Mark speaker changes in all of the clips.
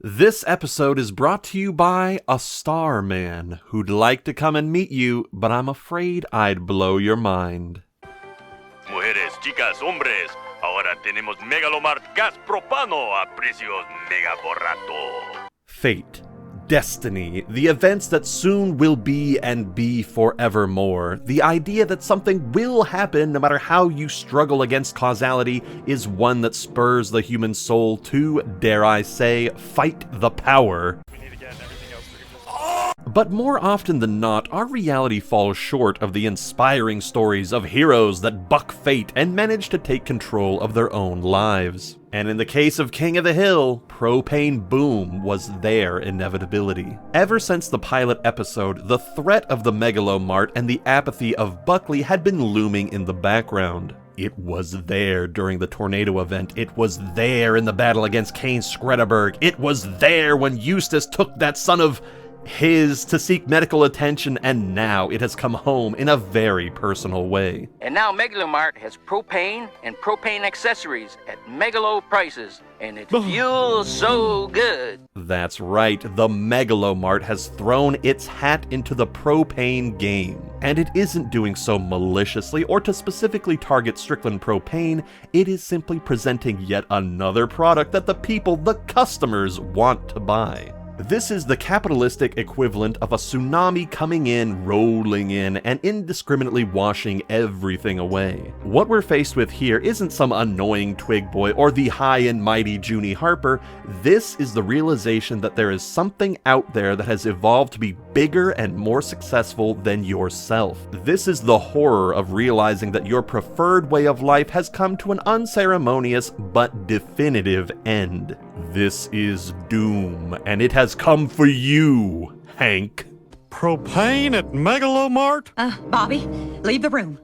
Speaker 1: This episode is brought to you by a star man who'd like to come and meet you, but I'm afraid I'd blow your mind.
Speaker 2: Mujeres, chicas, hombres, ahora tenemos Megalomart gas propano a precios mega borrato.
Speaker 1: Fate, destiny, the events that soon will be and be forevermore. The idea that something will happen no matter how you struggle against causality is one that spurs the human soul to, dare I say, fight the power. But more often than not, our reality falls short of the inspiring stories of heroes that buck fate and manage to take control of their own lives. And in the case of King of the Hill, Propane Boom was their inevitability. Ever since the pilot episode, the threat of the Megalomart and the apathy of Buckley had been looming in the background. It was there during the tornado event. It was there in the battle against Kane Skredeberg. It was there when Eustace took that son of his to seek medical attention, and now it has come home in a very personal way.
Speaker 3: And now Megalomart has propane and propane accessories at megalo prices, and it feels so good.
Speaker 1: That's right, the Megalomart has thrown its hat into the propane game. And it isn't doing so maliciously or to specifically target Strickland Propane, it is simply presenting yet another product that the people, the customers, want to buy. This is the capitalistic equivalent of a tsunami coming in, rolling in, and indiscriminately washing everything away. What we're faced with here isn't some annoying twig boy or the high and mighty Junie Harper. This is the realization that there is something out there that has evolved to be bigger and more successful than yourself. This is the horror of realizing that your preferred way of life has come to an unceremonious but definitive end. This is doom, and it has come for you, Hank.
Speaker 4: Propane at Megalomart?
Speaker 5: Bobby, leave the room.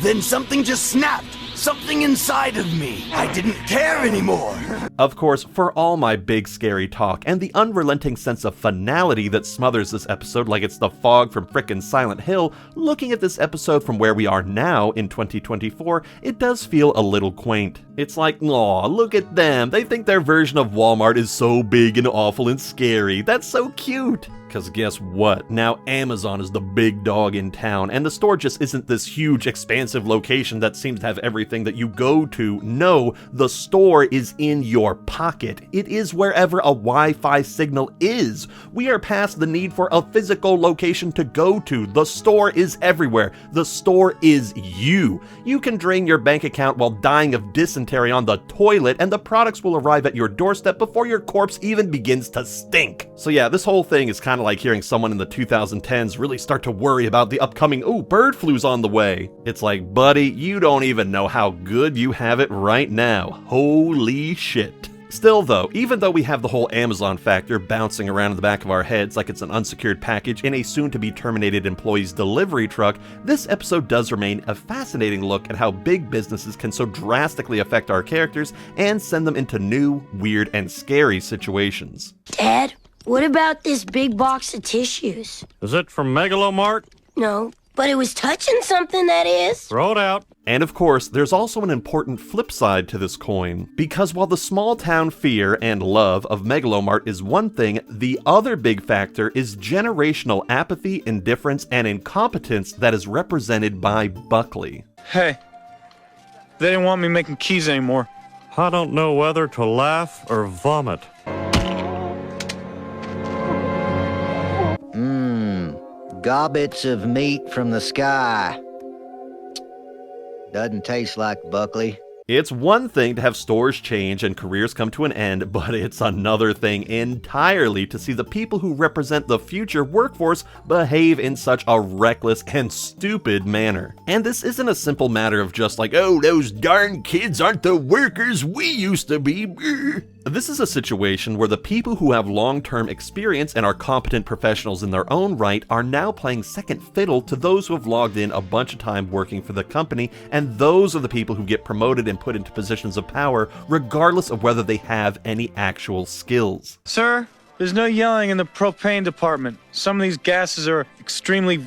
Speaker 6: Then something just snapped. Something inside of me. I didn't care anymore.
Speaker 1: Of course, for all my big scary talk and the unrelenting sense of finality that smothers this episode like it's the fog from frickin' Silent Hill, looking at this episode from where we are now in 2024, it does feel a little quaint. It's like, aw, look at them. They think their version of Walmart is so big and awful and scary. That's so cute. Because guess what? Now Amazon is the big dog in town, and the store just isn't this huge, expansive location that seems to have everything that you go to. No, the store is in your pocket. It is wherever a Wi-Fi signal is. We are past the need for a physical location to go to. The store is everywhere. The store is you. You can drain your bank account while dying of dysentery on the toilet, and the products will arrive at your doorstep before your corpse even begins to stink. So yeah, this whole thing is kind of like hearing someone in the 2010s really start to worry about the upcoming, bird flu's on the way. It's like, buddy, you don't even know how good you have it right now. Holy shit. Still though, even though we have the whole Amazon factor bouncing around in the back of our heads like it's an unsecured package in a soon-to-be-terminated employee's delivery truck, this episode does remain a fascinating look at how big businesses can so drastically affect our characters and send them into new, weird, and scary situations.
Speaker 7: Dad? What about this big box of tissues?
Speaker 4: Is it from Megalomart?
Speaker 7: No, but it was touching something, that is.
Speaker 4: Throw it out.
Speaker 1: And of course, there's also an important flip side to this coin, because while the small town fear and love of Megalomart is one thing, the other big factor is generational apathy, indifference, and incompetence that is represented by Buckley.
Speaker 8: Hey, they didn't want me making keys anymore.
Speaker 4: I don't know whether to laugh or vomit.
Speaker 9: Gobbets of meat from the sky. Doesn't taste like Buckley.
Speaker 1: It's one thing to have stores change and careers come to an end, but it's another thing entirely to see the people who represent the future workforce behave in such a reckless and stupid manner. And this isn't a simple matter of just like, oh, those darn kids aren't the workers we used to be. This is a situation where the people who have long-term experience and are competent professionals in their own right are now playing second fiddle to those who have logged in a bunch of time working for the company, and those are the people who get promoted and put into positions of power regardless of whether they have any actual skills.
Speaker 8: Sir, there's no yelling in the propane department. Some of these gases are extremely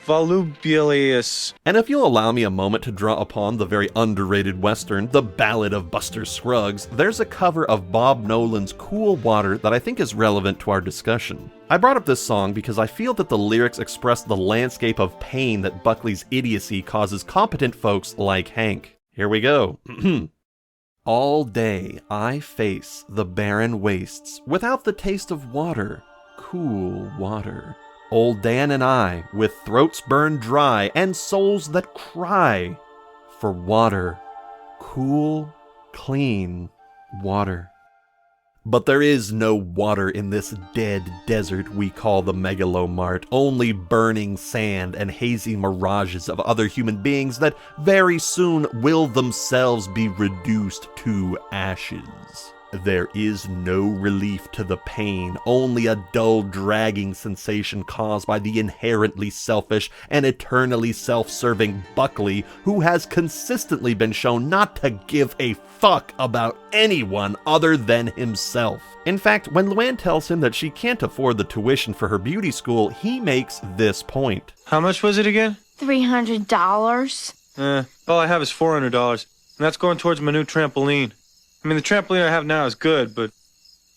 Speaker 8: Volubilis.
Speaker 1: And if you'll allow me a moment to draw upon the very underrated western, The Ballad of Buster Scruggs, there's a cover of Bob Nolan's Cool Water that I think is relevant to our discussion. I brought up this song because I feel that the lyrics express the landscape of pain that Buckley's idiocy causes competent folks like Hank. Here we go. All day I face the barren wastes without the taste of water, cool water. Old Dan and I, with throats burned dry and souls that cry for water, cool, clean water. But there is no water in this dead desert we call the Megalomart, only burning sand and hazy mirages of other human beings that very soon will themselves be reduced to ashes. There is no relief to the pain, only a dull dragging sensation caused by the inherently selfish and eternally self-serving Buckley, who has consistently been shown not to give a fuck about anyone other than himself. In fact, when Luann tells him that she can't afford the tuition for her beauty school, he makes this point.
Speaker 8: How much was it again?
Speaker 7: $300.
Speaker 8: All I have is $400, and that's going towards my new trampoline. I mean, the trampoline I have now is good, but,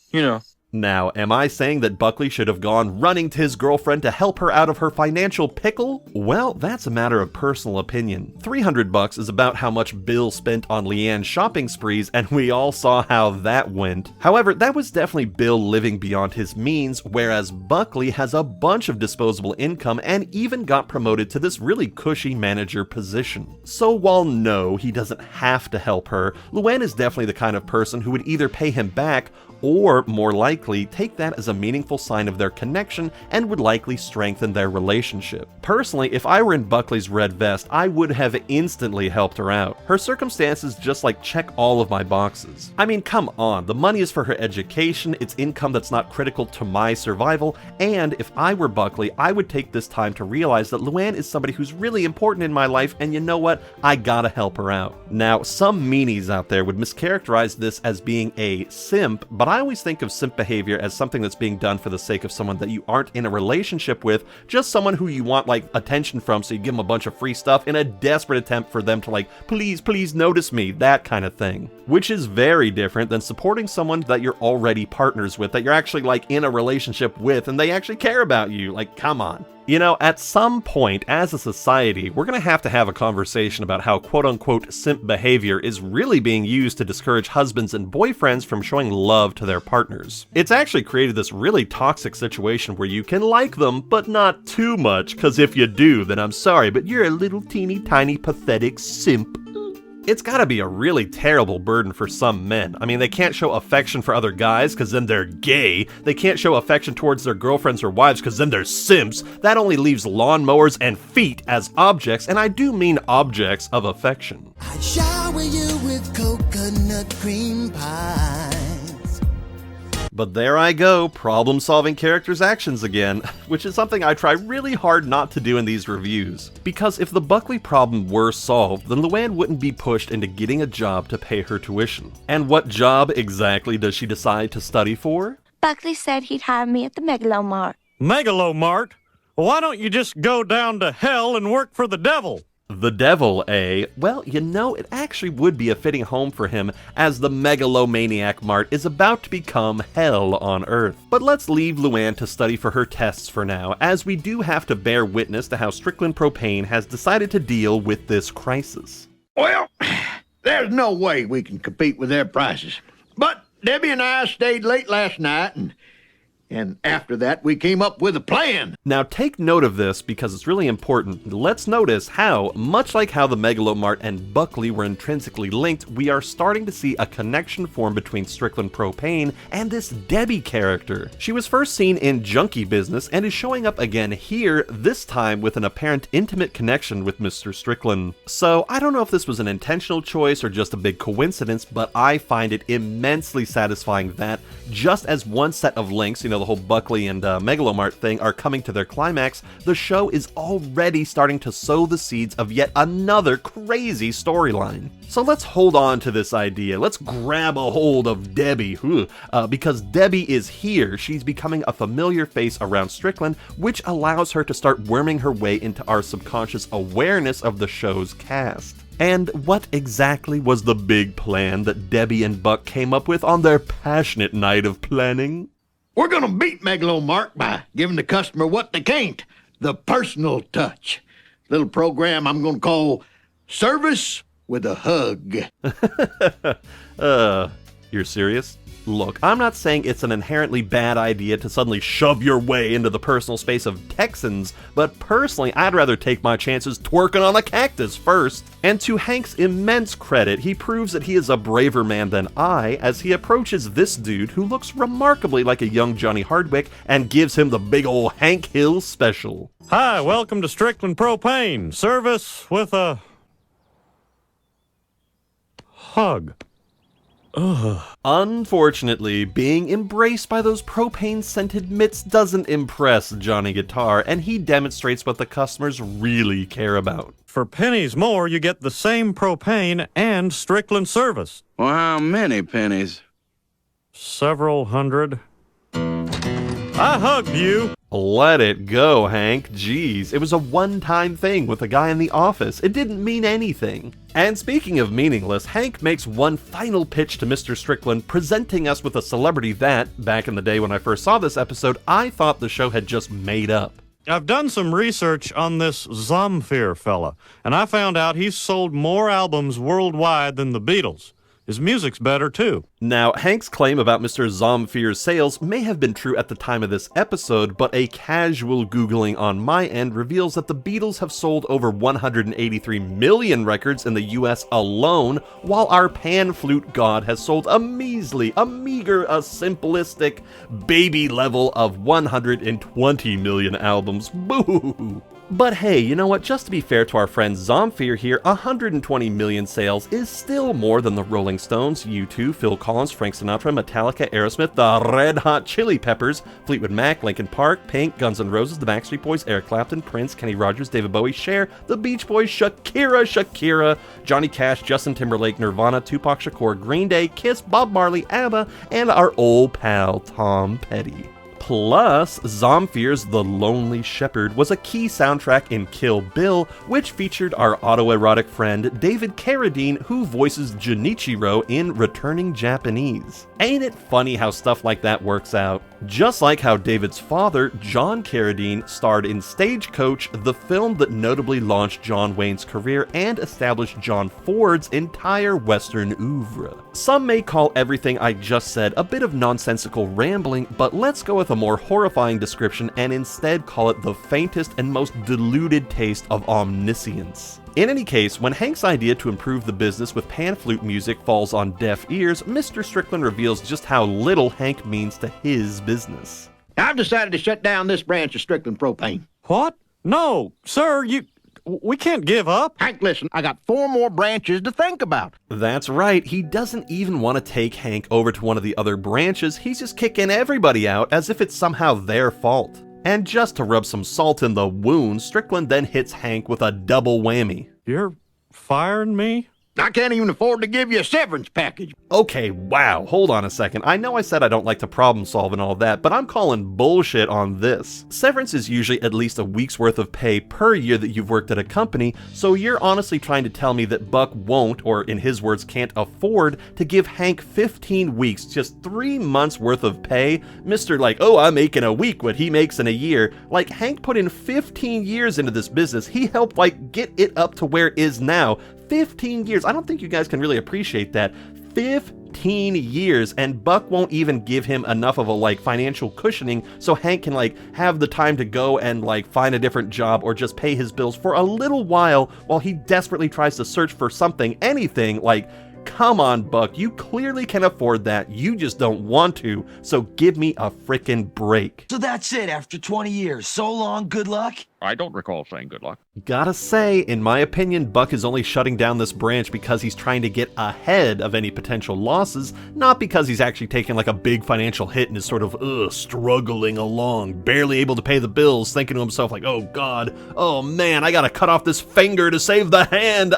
Speaker 8: you know.
Speaker 1: Now, am I saying that Buckley should have gone running to his girlfriend to help her out of her financial pickle? Well, that's a matter of personal opinion. $300 is about how much Bill spent on Leanne's shopping sprees, and we all saw how that went. However, that was definitely Bill living beyond his means, whereas Buckley has a bunch of disposable income and even got promoted to this really cushy manager position. So while no, he doesn't have to help her, Luann is definitely the kind of person who would either pay him back or, more likely, take that as a meaningful sign of their connection and would likely strengthen their relationship. Personally, if I were in Buckley's red vest, I would have instantly helped her out. Her circumstances just check all of my boxes. I mean, come on, the money is for her education, it's income that's not critical to my survival, and if I were Buckley, I would take this time to realize that Luann is somebody who's really important in my life, and you know what? I gotta help her out. Now, some meanies out there would mischaracterize this as being a simp, but I always think of simp behavior as something that's being done for the sake of someone that you aren't in a relationship with, just someone who you want attention from, so you give them a bunch of free stuff in a desperate attempt for them to please notice me, that kind of thing. Which is very different than supporting someone that you're already partners with, that you're actually in a relationship with, and they actually care about you. Come on. You know, at some point, as a society, we're gonna have to have a conversation about how quote-unquote simp behavior is really being used to discourage husbands and boyfriends from showing love to their partners. It's actually created this really toxic situation where you can like them, but not too much, cause if you do, then I'm sorry, but you're a little teeny tiny pathetic simp. It's gotta be a really terrible burden for some men. I mean, they can't show affection for other guys, cause then they're gay. They can't show affection towards their girlfriends or wives, cause then they're simps. That only leaves lawnmowers and feet as objects, and I do mean objects of affection.
Speaker 6: I shower you with coconut cream pies.
Speaker 1: But there I go, problem-solving characters' actions again, which is something I try really hard not to do in these reviews. Because if the Buckley problem were solved, then Luann wouldn't be pushed into getting a job to pay her tuition. And what job exactly does she decide to study for?
Speaker 7: Buckley said he'd hire me at the Megalomart.
Speaker 4: Megalomart? Why don't you just go down to hell and work for the devil?
Speaker 1: The devil, eh? Well, you know, it actually would be a fitting home for him, as the megalomaniac mart is about to become hell on Earth. But let's leave Luann to study for her tests for now, as we do have to bear witness to how Strickland Propane has decided to deal with this crisis.
Speaker 10: Well, there's no way we can compete with their prices. But Debbie and I stayed late last night, and after that, we came up with a plan.
Speaker 1: Now take note of this because it's really important. Let's notice how, much like how the Megalomart and Buckley were intrinsically linked, we are starting to see a connection form between Strickland Propane and this Debbie character. She was first seen in Junkie Business and is showing up again here, this time with an apparent intimate connection with Mr. Strickland. So I don't know if this was an intentional choice or just a big coincidence, but I find it immensely satisfying that, just as one set of links, the whole Buckley and Megalomart thing are coming to their climax, the show is already starting to sow the seeds of yet another crazy storyline. So let's hold on to this idea. Let's grab a hold of Debbie, because Debbie is here. She's becoming a familiar face around Strickland, which allows her to start worming her way into our subconscious awareness of the show's cast. And what exactly was the big plan that Debbie and Buck came up with on their passionate night of planning?
Speaker 10: We're gonna beat Megalomart by giving the customer what they can't, the personal touch. Little program I'm gonna call Service with a Hug.
Speaker 1: You're serious? Look, I'm not saying it's an inherently bad idea to suddenly shove your way into the personal space of Texans, but personally, I'd rather take my chances twerking on a cactus first. And to Hank's immense credit, he proves that he is a braver man than I as he approaches this dude who looks remarkably like a young Johnny Hardwick and gives him the big ol' Hank Hill special.
Speaker 4: Hi, welcome to Strickland Propane. Service with a hug. Ugh.
Speaker 1: Unfortunately, being embraced by those propane-scented mitts doesn't impress Johnny Guitar, and he demonstrates what the customers really care about.
Speaker 4: For pennies more, you get the same propane and Strickland service.
Speaker 6: Well, how many pennies?
Speaker 4: Several hundred. I hugged you.
Speaker 1: Let it go, Hank. Jeez, it was a one-time thing with a guy in the office. It didn't mean anything. And speaking of meaningless, Hank makes one final pitch to Mr. Strickland, presenting us with a celebrity that, back in the day when I first saw this episode, I thought the show had just made up.
Speaker 4: I've done some research on this Zamfir fella, and I found out he's sold more albums worldwide than the Beatles. His music's better, too.
Speaker 1: Now, Hank's claim about Mr. Zamfir's sales may have been true at the time of this episode, but a casual Googling on my end reveals that the Beatles have sold over 183 million records in the US alone, while our pan flute god has sold a measly, a simplistic, baby level of 120 million albums. Boo! But hey, you know what? Just to be fair to our friend Zamfir here, 120 million sales is still more than the Rolling Stones, U2, Phil Collins, Frank Sinatra, Metallica, Aerosmith, the Red Hot Chili Peppers, Fleetwood Mac, Linkin Park, Pink, Guns N' Roses, the Backstreet Boys, Eric Clapton, Prince, Kenny Rogers, David Bowie, Cher, the Beach Boys, Shakira, Johnny Cash, Justin Timberlake, Nirvana, Tupac Shakur, Green Day, Kiss, Bob Marley, ABBA, and our old pal Tom Petty. Plus, Zamfir's The Lonely Shepherd was a key soundtrack in Kill Bill, which featured our autoerotic friend David Carradine, who voices Junichiro in Returning Japanese. Ain't it funny how stuff like that works out? Just like how David's father, John Carradine, starred in Stagecoach, the film that notably launched John Wayne's career and established John Ford's entire Western oeuvre. Some may call everything I just said a bit of nonsensical rambling, but let's go with a more horrifying description and instead call it the faintest and most diluted taste of omniscience. In any case, when Hank's idea to improve the business with pan flute music falls on deaf ears, Mr. Strickland reveals just how little Hank means to his business.
Speaker 10: I've decided to shut down this branch of Strickland Propane.
Speaker 4: What? No, sir, we can't give up.
Speaker 10: Hank, listen, I got 4 more branches to think about.
Speaker 1: That's right, he doesn't even want to take Hank over to one of the other branches, he's just kicking everybody out as if it's somehow their fault. And just to rub some salt in the wound, Strickland then hits Hank with a double whammy.
Speaker 4: You're firing me?
Speaker 10: I can't even afford to give you a severance package.
Speaker 1: Okay, wow, hold on a second. I know I said I don't like to problem solve and all that, but I'm calling bullshit on this. Severance is usually at least a week's worth of pay per year that you've worked at a company, so you're honestly trying to tell me that Buck won't, or in his words, can't afford to give Hank 15 weeks, just 3 months worth of pay? Mr. like, oh, I'm making a week what he makes in a year. Like, Hank put in 15 years into this business. He helped, like, get it up to where it is now. 15 years. I don't think you guys can really appreciate that. 15 years, and Buck won't even give him enough of a, like, financial cushioning so Hank can, like, have the time to go and, like, find a different job or just pay his bills for a little while he desperately tries to search for something, anything. Like, come on, Buck, you clearly can afford that. You just don't want to, so give me a frickin' break.
Speaker 6: So that's it after 20 years. So long, good luck.
Speaker 11: I don't recall saying good luck.
Speaker 1: Gotta say, in my opinion, Buck is only shutting down this branch because he's trying to get ahead of any potential losses, not because he's actually taking like a big financial hit and is sort of struggling along, barely able to pay the bills, thinking to himself like, oh god, oh man, I gotta cut off this finger to save the hand.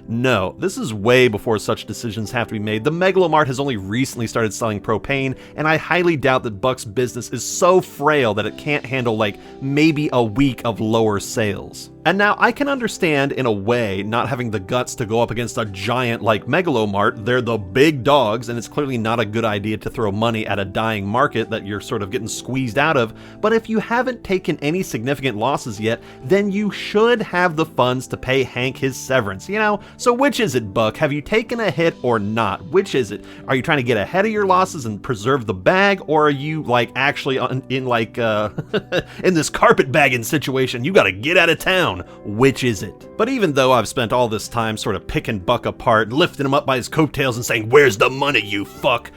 Speaker 1: No, this is way before such decisions have to be made. The Megalomart has only recently started selling propane, and I highly doubt that Buck's business is so frail that it can't handle like maybe a week of lower sales. And now I can understand, in a way, not having the guts to go up against a giant like Megalomart. They're the big dogs, and it's clearly not a good idea to throw money at a dying market that you're sort of getting squeezed out of. But if you haven't taken any significant losses yet, then you should have the funds to pay Hank his severance, you know? So which is it, Buck? Have you taken a hit or not? Which is it? Are you trying to get ahead of your losses and preserve the bag, or are you like actually in like in this carpetbagging situation? You gotta get out of town. Which is it? But even though I've spent all this time sort of picking Buck apart, lifting him up by his coattails and saying, where's the money, you fuck?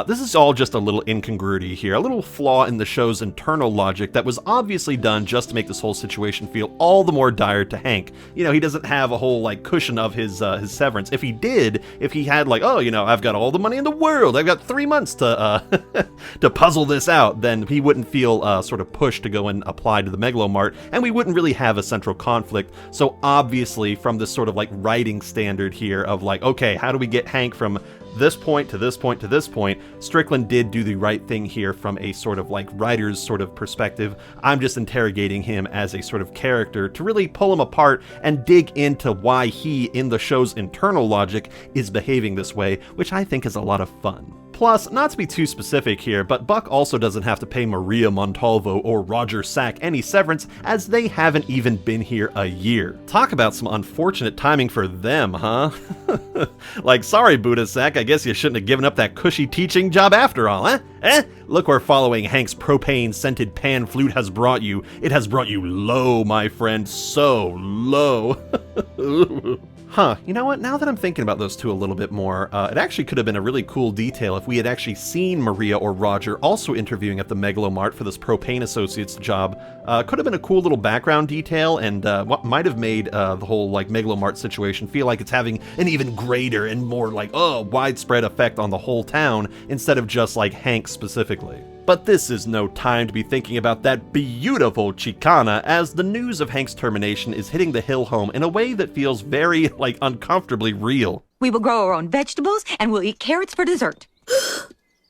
Speaker 1: This is all just a little incongruity here, a little flaw in the show's internal logic that was obviously done just to make this whole situation feel all the more dire to Hank. You know, he doesn't have a whole like cushion of his severance. If he did, if he had like, oh, you know, I've got all the money in the world, I've got 3 months to to puzzle this out, then he wouldn't feel sort of pushed to go and apply to the Megalomart, and we wouldn't really have a central conflict. So obviously, from this sort of like writing standard here of like, okay, how do we get Hank from this point to this point to this point, Strickland did do the right thing here from a sort of like writer's sort of perspective. I'm just interrogating him as a sort of character to really pull him apart and dig into why he, in the show's internal logic, is behaving this way, which I think is a lot of fun. Plus, not to be too specific here, but Buck also doesn't have to pay Maria Montalvo or Roger Sack any severance, as they haven't even been here a year. Talk about some unfortunate timing for them, huh? Like, sorry, Buddha Sack, I guess you shouldn't have given up that cushy teaching job after all, huh? Look where following Hank's propane-scented pan flute has brought you. It has brought you low, my friend, so low. Huh, you know what, now that I'm thinking about those two a little bit more, it actually could have been a really cool detail if we had actually seen Maria or Roger also interviewing at the Megalomart for this Propane Associates job. Could have been a cool little background detail, and what might have made the whole like Megalomart situation feel like it's having an even greater and more like, widespread effect on the whole town, instead of just like Hank specifically. But this is no time to be thinking about that beautiful Chicana, as the news of Hank's termination is hitting the Hill home in a way that feels very, like, uncomfortably real.
Speaker 5: We will grow our own vegetables, and we'll eat carrots for dessert.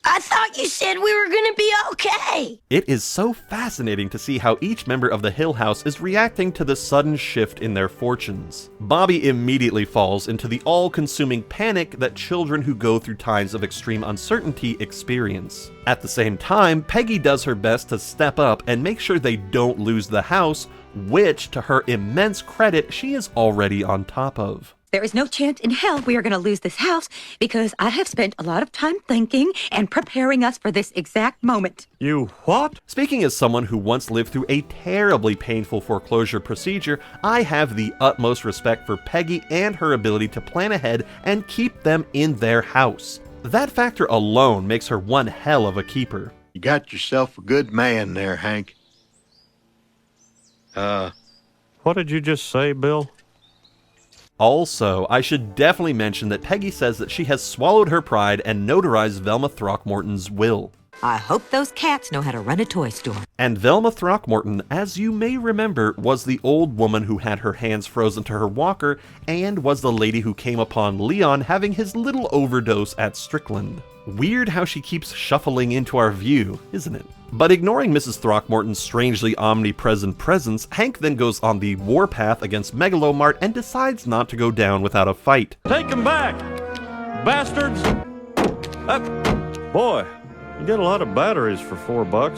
Speaker 7: I thought you said we were gonna be okay.
Speaker 1: It is so fascinating to see how each member of the Hill House is reacting to the sudden shift in their fortunes. Bobby immediately falls into the all-consuming panic that children who go through times of extreme uncertainty experience. At the same time, Peggy does her best to step up and make sure they don't lose the house, which, to her immense credit, she is already on top of.
Speaker 5: There is no chance in hell we are going to lose this house, because I have spent a lot of time thinking and preparing us for this exact moment.
Speaker 4: You what?
Speaker 1: Speaking as someone who once lived through a terribly painful foreclosure procedure, I have the utmost respect for Peggy and her ability to plan ahead and keep them in their house. That factor alone makes her one hell of a keeper.
Speaker 10: You got yourself a good man there, Hank.
Speaker 4: What did you just say, Bill?
Speaker 1: Also, I should definitely mention that Peggy says that she has swallowed her pride and notarized Velma Throckmorton's will.
Speaker 12: I hope those cats know how to run a toy store.
Speaker 1: And Velma Throckmorton, as you may remember, was the old woman who had her hands frozen to her walker, and was the lady who came upon Leon having his little overdose at Strickland. Weird how she keeps shuffling into our view, isn't it? But ignoring Mrs. Throckmorton's strangely omnipresent presence, Hank then goes on the warpath against Megalomart and decides not to go down without a fight.
Speaker 4: Take him back, bastards! Boy, you get a lot of batteries for $4.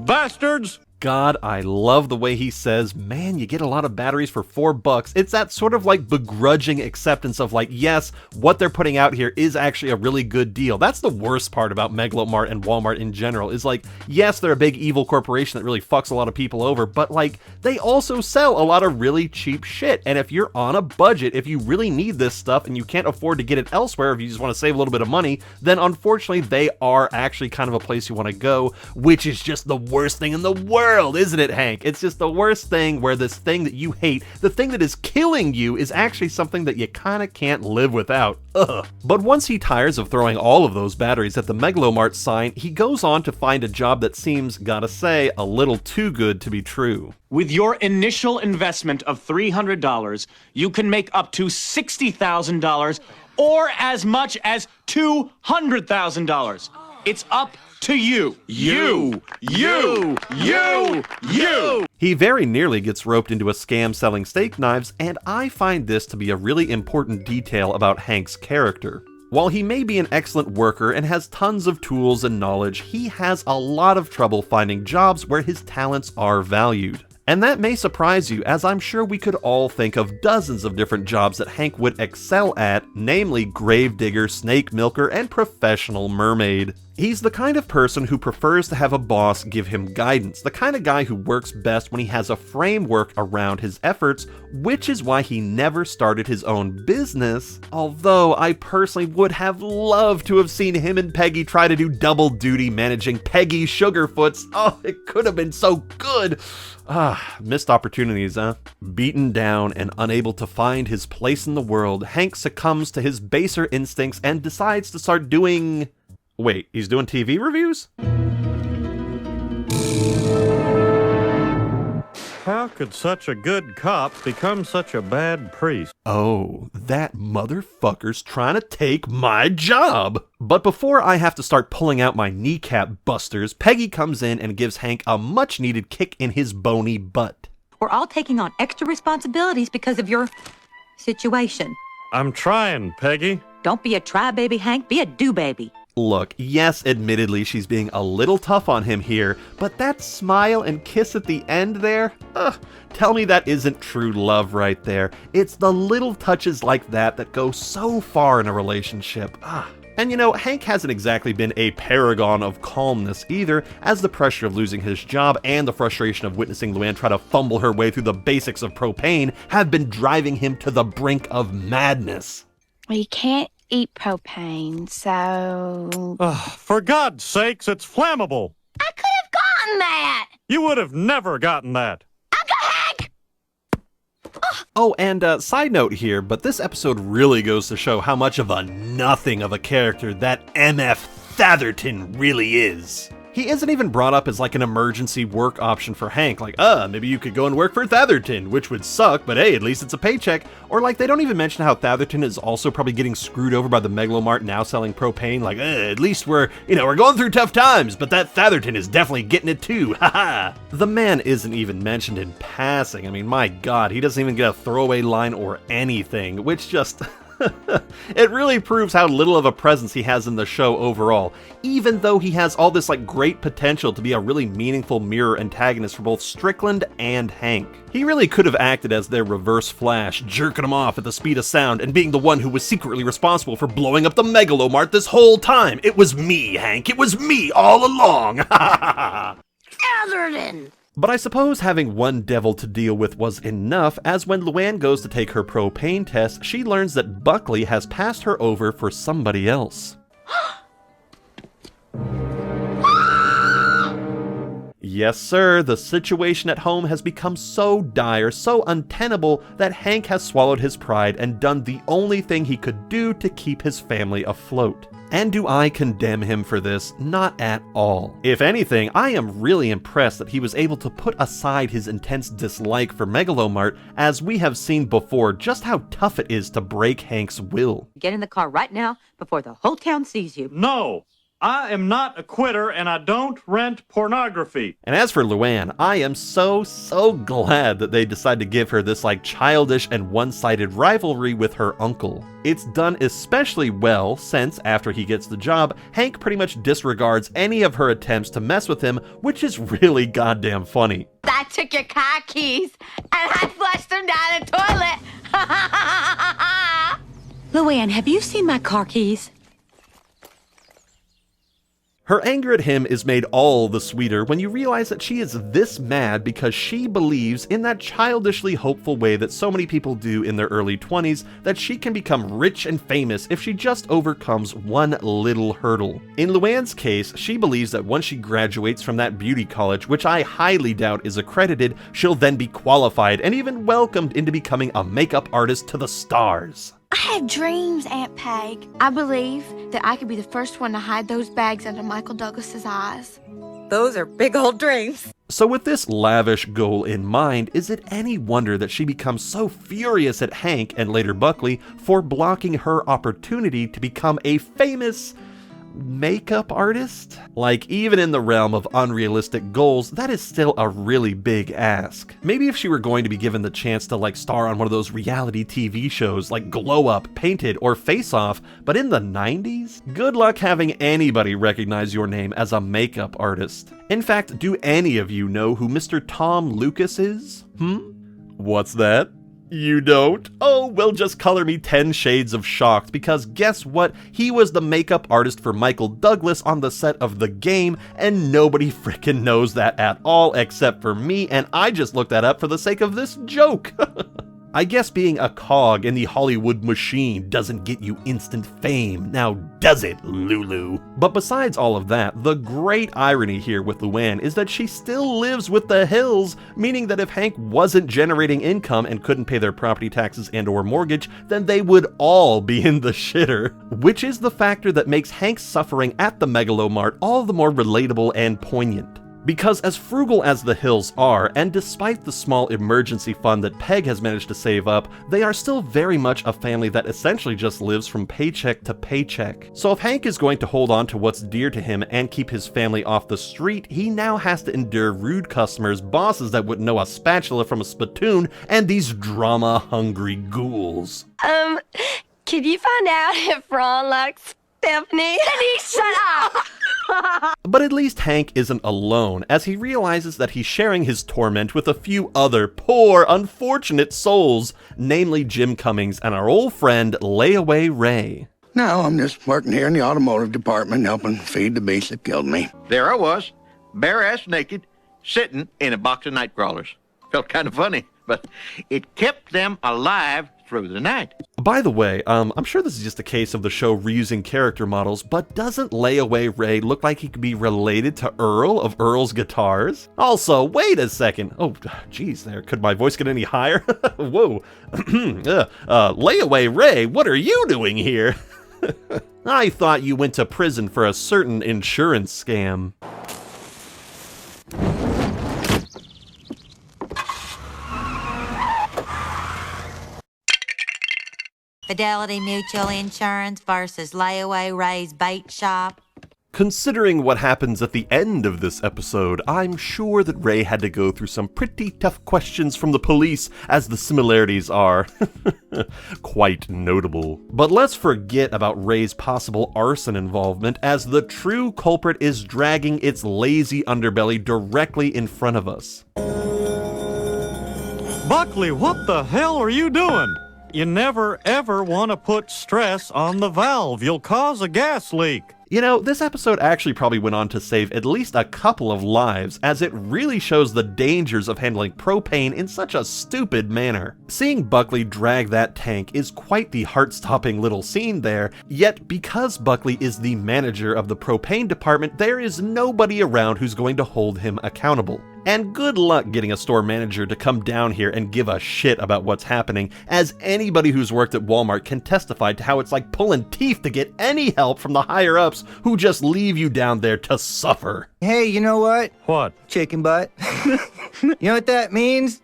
Speaker 4: Bastards!
Speaker 1: God, I love the way he says, man, you get a lot of batteries for $4. It's that sort of like begrudging acceptance of like, yes, what they're putting out here is actually a really good deal. That's the worst part about Megalomart and Walmart in general, is like, yes, they're a big evil corporation that really fucks a lot of people over, but like, they also sell a lot of really cheap shit. And if you're on a budget, if you really need this stuff and you can't afford to get it elsewhere, if you just want to save a little bit of money, then unfortunately they are actually kind of a place you want to go, which is just the worst thing in the world world, isn't it, Hank? It's just the worst thing where this thing that you hate, the thing that is killing you, is actually something that you kinda can't live without. Ugh. But once he tires of throwing all of those batteries at the Megalomart sign, he goes on to find a job that seems, gotta say, a little too good to be true.
Speaker 11: With your initial investment of $300, you can make up to $60,000 or as much as $200,000. It's up to you. You.
Speaker 1: He very nearly gets roped into a scam selling steak knives, and I find this to be a really important detail about Hank's character. While he may be an excellent worker and has tons of tools and knowledge, he has a lot of trouble finding jobs where his talents are valued. And that may surprise you, as I'm sure we could all think of dozens of different jobs that Hank would excel at, namely gravedigger, snake milker, and professional mermaid. He's the kind of person who prefers to have a boss give him guidance, the kind of guy who works best when he has a framework around his efforts, which is why he never started his own business, although I personally would have loved to have seen him and Peggy try to do double duty managing Peggy Sugarfoots. Oh, it could have been so good! Missed opportunities, huh? Beaten down and unable to find his place in the world, Hank succumbs to his baser instincts and decides to start doing... Wait, he's doing TV reviews?
Speaker 4: How could such a good cop become such a bad priest?
Speaker 1: Oh, that motherfucker's trying to take my job! But before I have to start pulling out my kneecap busters, Peggy comes in and gives Hank a much-needed kick in his bony butt.
Speaker 5: We're all taking on extra responsibilities because of your situation.
Speaker 4: I'm trying, Peggy.
Speaker 5: Don't be a try-baby, Hank. Be a do-baby.
Speaker 1: Look, yes, admittedly, she's being a little tough on him here, but that smile and kiss at the end there? Tell me that isn't true love right there. It's the little touches like that that go so far in a relationship. And you know, Hank hasn't exactly been a paragon of calmness either, as the pressure of losing his job and the frustration of witnessing Luann try to fumble her way through the basics of propane have been driving him to the brink of madness.
Speaker 13: We can't eat propane, so...
Speaker 4: For God's sakes, it's flammable!
Speaker 7: I could have gotten that!
Speaker 4: You would have never gotten that!
Speaker 1: Oh, and side note here, but this episode really goes to show how much of a nothing of a character that MF Thatherton really is. He isn't even brought up as like an emergency work option for Hank, like, maybe you could go and work for Thatherton, which would suck, but hey, at least it's a paycheck. Or like, they don't even mention how Thatherton is also probably getting screwed over by the Megalomart now selling propane, like, at least we're going through tough times, but that Thatherton is definitely getting it too, haha! The man isn't even mentioned in passing. I mean, my god, he doesn't even get a throwaway line or anything, which just... It really proves how little of a presence he has in the show overall, even though he has all this like great potential to be a really meaningful mirror antagonist for both Strickland and Hank. He really could have acted as their reverse Flash, jerking them off at the speed of sound and being the one who was secretly responsible for blowing up the Megalomart this whole time. It was me, Hank. It was me all along.
Speaker 7: Atherton!
Speaker 1: But I suppose having one devil to deal with was enough, as when Luann goes to take her propane test, she learns that Buckley has passed her over for somebody else. Yes, sir, the situation at home has become so dire, so untenable, that Hank has swallowed his pride and done the only thing he could do to keep his family afloat. And do I condemn him for this? Not at all. If anything, I am really impressed that he was able to put aside his intense dislike for Megalomart, as we have seen before just how tough it is to break Hank's will.
Speaker 5: Get in the car right now before the whole town sees you.
Speaker 4: No! I am not a quitter, and I don't rent pornography.
Speaker 1: And as for Luann, I am so glad that they decided to give her this like childish and one-sided rivalry with her uncle. It's done especially well since, after he gets the job, Hank pretty much disregards any of her attempts to mess with him, which is really goddamn funny.
Speaker 7: I took your car keys, and I flushed them down the toilet.
Speaker 5: Luann, have you seen my car keys?
Speaker 1: Her anger at him is made all the sweeter when you realize that she is this mad because she believes in that childishly hopeful way that so many people do in their early 20s that she can become rich and famous if she just overcomes one little hurdle. In Luann's case, she believes that once she graduates from that beauty college, which I highly doubt is accredited, she'll then be qualified and even welcomed into becoming a makeup artist to the stars.
Speaker 13: I have dreams, Aunt Peg. I believe that I could be the first one to hide those bags under Michael Douglas's eyes.
Speaker 5: Those are big old dreams.
Speaker 1: So with this lavish goal in mind, is it any wonder that she becomes so furious at Hank and later Buckley for blocking her opportunity to become a famous makeup artist? Like, even in the realm of unrealistic goals, that is still a really big ask. Maybe if she were going to be given the chance to like star on one of those reality TV shows like Glow Up, Painted, or Face Off, but in the 90s? Good luck having anybody recognize your name as a makeup artist. In fact, do any of you know who Mr. Tom Lucas is? What's that? You don't? Oh, well, just color me 10 shades of shocked, because guess what? He was the makeup artist for Michael Douglas on the set of The Game, and nobody frickin' knows that at all except for me, and I just looked that up for the sake of this joke. I guess being a cog in the Hollywood machine doesn't get you instant fame, now does it, Lulu? But besides all of that, the great irony here with Luann is that she still lives with the Hills, meaning that if Hank wasn't generating income and couldn't pay their property taxes and or mortgage, then they would all be in the shitter. Which is the factor that makes Hank's suffering at the Megalomart all the more relatable and poignant. Because as frugal as the Hills are, and despite the small emergency fund that Peg has managed to save up, they are still very much a family that essentially just lives from paycheck to paycheck. So if Hank is going to hold on to what's dear to him and keep his family off the street, he now has to endure rude customers, bosses that wouldn't know a spatula from a spittoon, and these drama-hungry ghouls.
Speaker 7: Can you find out if Ron likes Stephanie? Denise, shut up!
Speaker 1: But at least Hank isn't alone, as he realizes that he's sharing his torment with a few other poor, unfortunate souls, namely Jim Cummings and our old friend Layaway Ray.
Speaker 10: Now I'm just working here in the automotive department helping feed the beast that killed me. There I was, bare-ass naked, sitting in a box of night crawlers. Felt kind of funny, but it kept them alive through the night.
Speaker 1: By the way, I'm sure this is just a case of the show reusing character models, but doesn't Layaway Ray look like he could be related to Earl of Earl's Guitars? Also, wait a second. Oh, geez, there. Could my voice get any higher? Whoa. Layaway Ray, what are you doing here? I thought you went to prison for a certain insurance scam.
Speaker 12: Fidelity Mutual Insurance versus Layaway Ray's Bait Shop.
Speaker 1: Considering what happens at the end of this episode, I'm sure that Ray had to go through some pretty tough questions from the police, as the similarities are quite notable. But let's forget about Ray's possible arson involvement, as the true culprit is dragging its lazy underbelly directly in front of us.
Speaker 4: Buckley, what the hell are you doing? You never ever want to put stress on the valve. You'll cause a gas leak.
Speaker 1: You know, this episode actually probably went on to save at least a couple of lives, as it really shows the dangers of handling propane in such a stupid manner. Seeing Buckley drag that tank is quite the heart-stopping little scene there, yet because Buckley is the manager of the propane department, there is nobody around who's going to hold him accountable. And good luck getting a store manager to come down here and give a shit about what's happening, as anybody who's worked at Walmart can testify to how it's like pulling teeth to get any help from the higher-ups who just leave you down there to suffer.
Speaker 14: Hey, you know what?
Speaker 4: What?
Speaker 14: Chicken butt. You know what that means?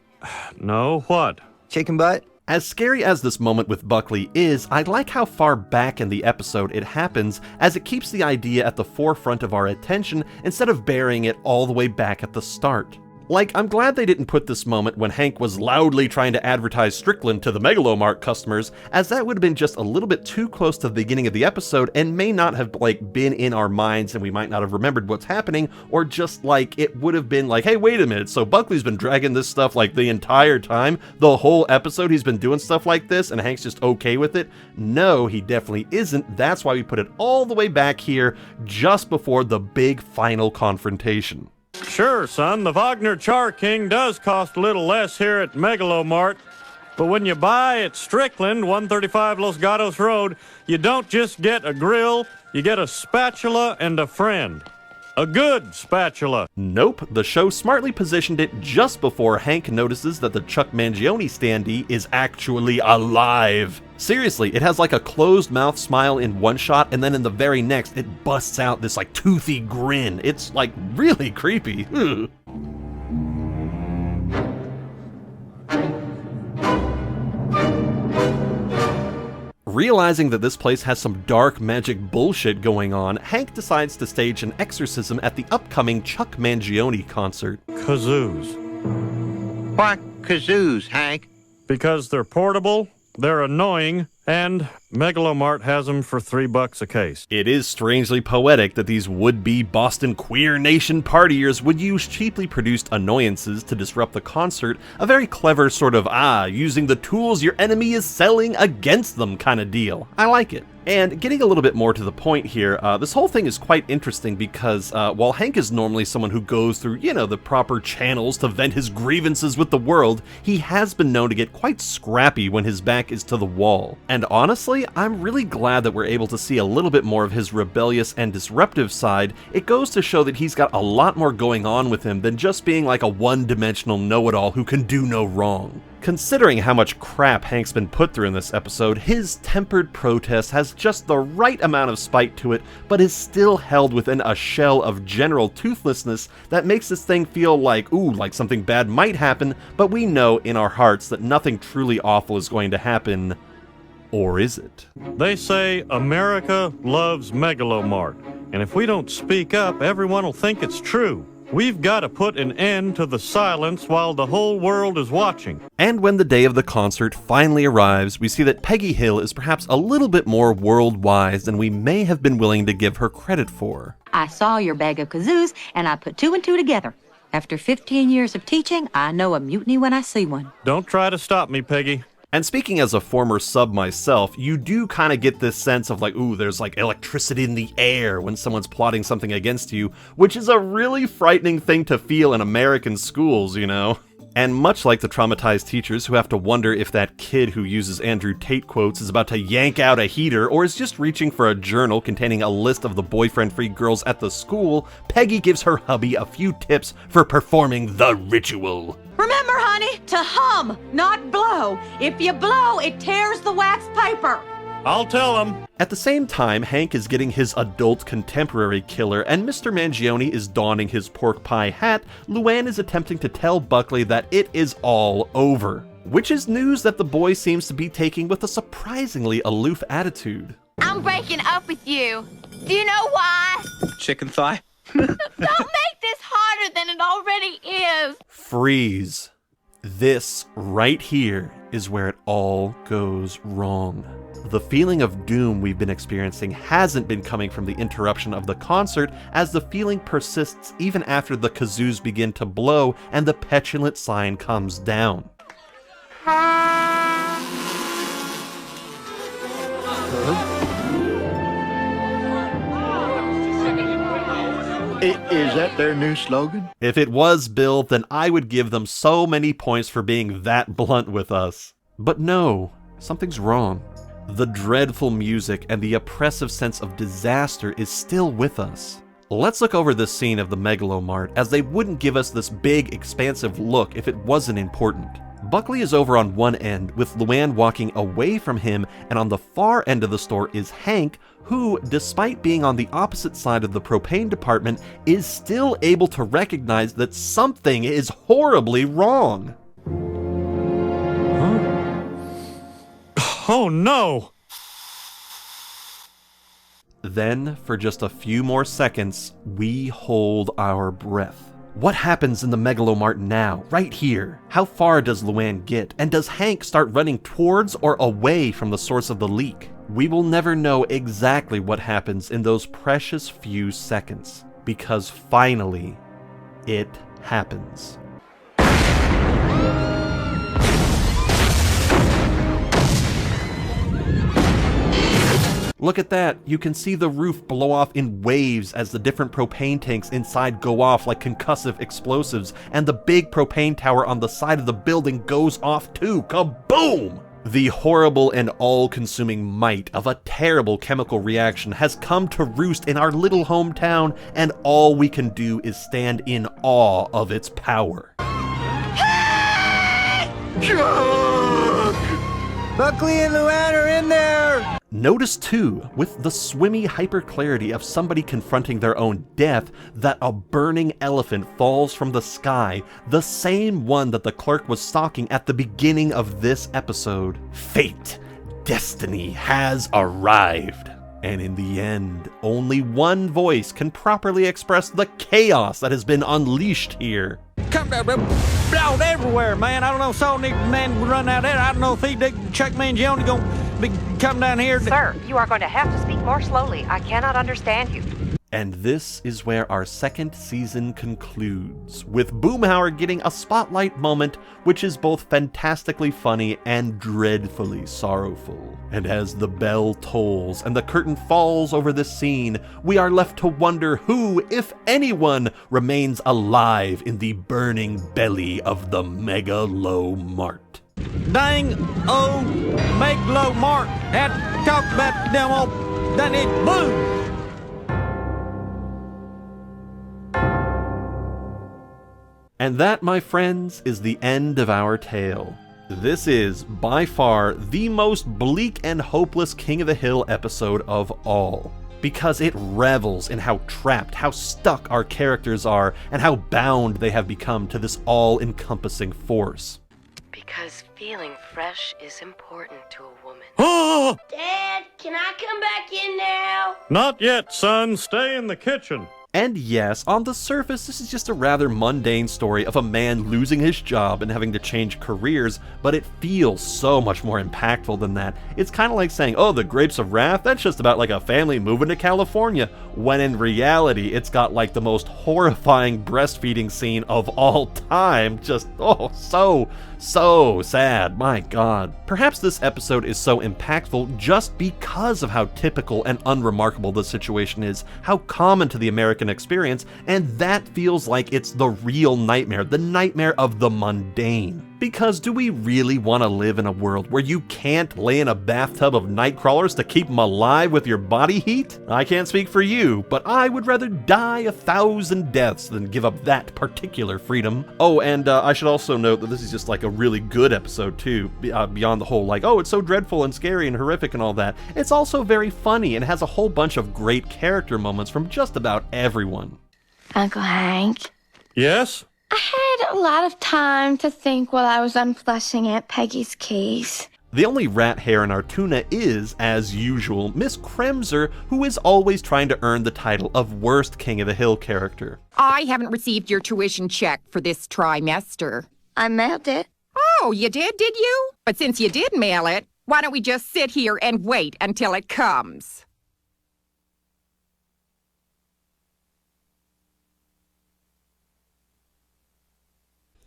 Speaker 4: No, what?
Speaker 14: Chicken butt.
Speaker 1: As scary as this moment with Buckley is, I like how far back in the episode it happens, as it keeps the idea at the forefront of our attention instead of burying it all the way back at the start. Like, I'm glad they didn't put this moment when Hank was loudly trying to advertise Strickland to the Megalomart customers, as that would have been just a little bit too close to the beginning of the episode and may not have, like, been in our minds and we might not have remembered what's happening, or just, like, it would have been like, hey, wait a minute, so Buckley's been dragging this stuff, like, the entire time? The whole episode he's been doing stuff like this and Hank's just okay with it? No, he definitely isn't. That's why we put it all the way back here, just before the big final confrontation.
Speaker 4: Sure, son, the Wagner Char King does cost a little less here at Megalomart, but when you buy at Strickland, 135 Los Gatos Road, you don't just get a grill, you get a spatula and a friend. A good spatula.
Speaker 1: Nope, the show smartly positioned it just before Hank notices that the Chuck Mangione standee is actually alive. Seriously, it has like a closed mouth smile in one shot, and then in the very next, it busts out this like toothy grin. It's like really creepy. Ugh. Realizing that this place has some dark magic bullshit going on, Hank decides to stage an exorcism at the upcoming Chuck Mangione concert.
Speaker 4: Kazoos.
Speaker 10: Why kazoos, Hank?
Speaker 4: Because they're portable, they're annoying, and Megalomart has them for $3 a case.
Speaker 1: It is strangely poetic that these would-be Boston Queer Nation partiers would use cheaply produced annoyances to disrupt the concert, a very clever sort of, using the tools your enemy is selling against them kind of deal. I like it. And getting a little bit more to the point here, this whole thing is quite interesting because while Hank is normally someone who goes through, the proper channels to vent his grievances with the world, he has been known to get quite scrappy when his back is to the wall. And honestly, I'm really glad that we're able to see a little bit more of his rebellious and disruptive side. It goes to show that he's got a lot more going on with him than just being like a one-dimensional know-it-all who can do no wrong. Considering how much crap Hank's been put through in this episode, his tempered protest has just the right amount of spite to it, but is still held within a shell of general toothlessness that makes this thing feel like, like something bad might happen, but we know in our hearts that nothing truly awful is going to happen. Or is it?
Speaker 4: They say America loves Megalomart, and if we don't speak up, everyone will think it's true. We've got to put an end to the silence while the whole world is watching.
Speaker 1: And when the day of the concert finally arrives, we see that Peggy Hill is perhaps a little bit more world-wise than we may have been willing to give her credit for.
Speaker 5: I saw your bag of kazoos, and I put 2 and 2 together. After 15 years of teaching, I know a mutiny when I see one.
Speaker 4: Don't try to stop me, Peggy.
Speaker 1: And speaking as a former sub myself, you do kind of get this sense of like, there's like electricity in the air when someone's plotting something against you, which is a really frightening thing to feel in American schools, And much like the traumatized teachers who have to wonder if that kid who uses Andrew Tate quotes is about to yank out a heater or is just reaching for a journal containing a list of the boyfriend-free girls at the school, Peggy gives her hubby a few tips for performing the ritual.
Speaker 5: Remember, honey, to hum, not blow. If you blow, it tears the wax paper.
Speaker 4: I'll tell him.
Speaker 1: At the same time, Hank is getting his adult contemporary killer, and Mr. Mangione is donning his pork pie hat. Luann is attempting to tell Buckley that it is all over, which is news that the boy seems to be taking with a surprisingly aloof attitude.
Speaker 13: I'm breaking up with you. Do you know why?
Speaker 8: Chicken thigh?
Speaker 13: Don't make this harder than it already is.
Speaker 1: Freeze. This right here is where it all goes wrong. The feeling of doom we've been experiencing hasn't been coming from the interruption of the concert, as the feeling persists even after the kazoos begin to blow and the petulant sign comes down.
Speaker 10: Is that their new slogan?
Speaker 1: If it was, Bill, then I would give them so many points for being that blunt with us. But no, something's wrong. The dreadful music and the oppressive sense of disaster is still with us. Let's look over this scene of the Megalomart, as they wouldn't give us this big, expansive look if it wasn't important. Buckley is over on one end, with Luann walking away from him, and on the far end of the store is Hank, who, despite being on the opposite side of the propane department, is still able to recognize that something is horribly wrong.
Speaker 4: Oh no!
Speaker 1: Then, for just a few more seconds, we hold our breath. What happens in the Megalomart now, right here? How far does Luann get? And does Hank start running towards or away from the source of the leak? We will never know exactly what happens in those precious few seconds, because finally, it happens. Look at that, you can see the roof blow off in waves as the different propane tanks inside go off like concussive explosives, and the big propane tower on the side of the building goes off too. Kaboom! The horrible and all-consuming might of a terrible chemical reaction has come to roost in our little hometown, and all we can do is stand in awe of its power.
Speaker 14: Buckley and Luann are in there!
Speaker 1: Notice too, with the swimmy hyperclarity of somebody confronting their own death, that a burning elephant falls from the sky, the same one that the clerk was stalking at the beginning of this episode. Fate, destiny has arrived. And in the end, only one voice can properly express the chaos that has been unleashed here.
Speaker 4: Come down, blown everywhere, man. I don't know, so need man run out there. I don't know if he Chuck Mangione gonna be come down here.
Speaker 15: Sir, you are going to have to speak more slowly. I cannot understand you.
Speaker 1: And this is where our second season concludes, with Boomhauer getting a spotlight moment which is both fantastically funny and dreadfully sorrowful. And as the bell tolls and the curtain falls over this scene, we are left to wonder who, if anyone, remains alive in the burning belly of the Megalomart.
Speaker 4: Dang old Megalomart had talked about them all done it boom.
Speaker 1: And that, my friends, is the end of our tale. This is, by far, the most bleak and hopeless King of the Hill episode of all, because it revels in how trapped, how stuck our characters are, and how bound they have become to this all-encompassing force.
Speaker 15: Because feeling fresh is important to a woman.
Speaker 4: Oh!
Speaker 7: Dad, can I come back in now?
Speaker 4: Not yet, son. Stay in the kitchen.
Speaker 1: And yes, on the surface, this is just a rather mundane story of a man losing his job and having to change careers, but it feels so much more impactful than that. It's kind of like saying, oh, the Grapes of Wrath, that's just about like a family moving to California, when in reality, it's got like the most horrifying breastfeeding scene of all time. Just, oh, so sad, my god. Perhaps this episode is so impactful just because of how typical and unremarkable the situation is, how common to the American experience, and that feels like it's the real nightmare, the nightmare of the mundane. Because do we really want to live in a world where you can't lay in a bathtub of night crawlers to keep them alive with your body heat? I can't speak for you, but I would rather die 1,000 deaths than give up that particular freedom. Oh, and I should also note that this is just like a really good episode too, beyond the whole like, oh, it's so dreadful and scary and horrific and all that. It's also very funny and has a whole bunch of great character moments from just about everyone.
Speaker 13: Uncle Hank?
Speaker 4: Yes?
Speaker 13: I had a lot of time to think while I was unflushing Aunt Peggy's keys.
Speaker 1: The only rat hair in our tuna is, as usual, Miss Kremser, who is always trying to earn the title of worst King of the Hill character.
Speaker 16: I haven't received your tuition check for this trimester.
Speaker 13: I mailed it.
Speaker 16: Oh, you did you? But since you did mail it, why don't we just sit here and wait until it comes?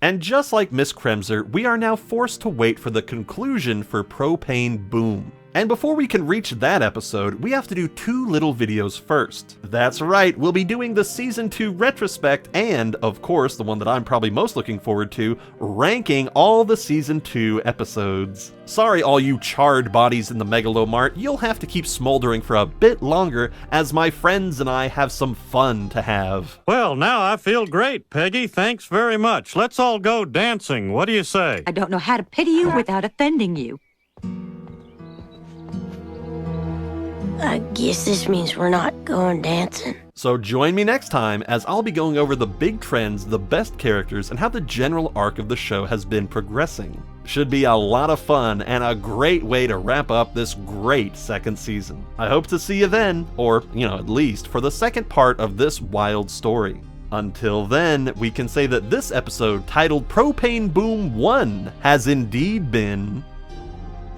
Speaker 1: And just like Miss Kremser, we are now forced to wait for the conclusion for Propane Boom. And before we can reach that episode, we have to do 2 little videos first. That's right, we'll be doing the Season 2 retrospect and, of course, the one that I'm probably most looking forward to, ranking all the Season 2 episodes. Sorry all you charred bodies in the Megalomart, you'll have to keep smoldering for a bit longer as my friends and I have some fun to have.
Speaker 4: Well, now I feel great, Peggy. Thanks very much. Let's all go dancing. What do you say?
Speaker 5: I don't know how to pity you without offending you.
Speaker 7: I guess this means we're not going dancing.
Speaker 1: So join me next time as I'll be going over the big trends, the best characters, and how the general arc of the show has been progressing. Should be a lot of fun and a great way to wrap up this great second season. I hope to see you then, or, at least for the second part of this wild story. Until then, we can say that this episode, titled Propane Boom 1, has indeed been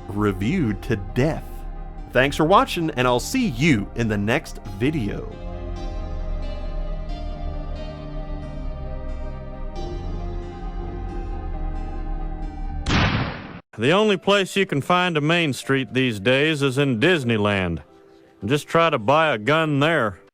Speaker 1: reviewed to death. Thanks for watching, and I'll see you in the next video.
Speaker 4: The only place you can find a Main Street these days is in Disneyland. Just try to buy a gun there.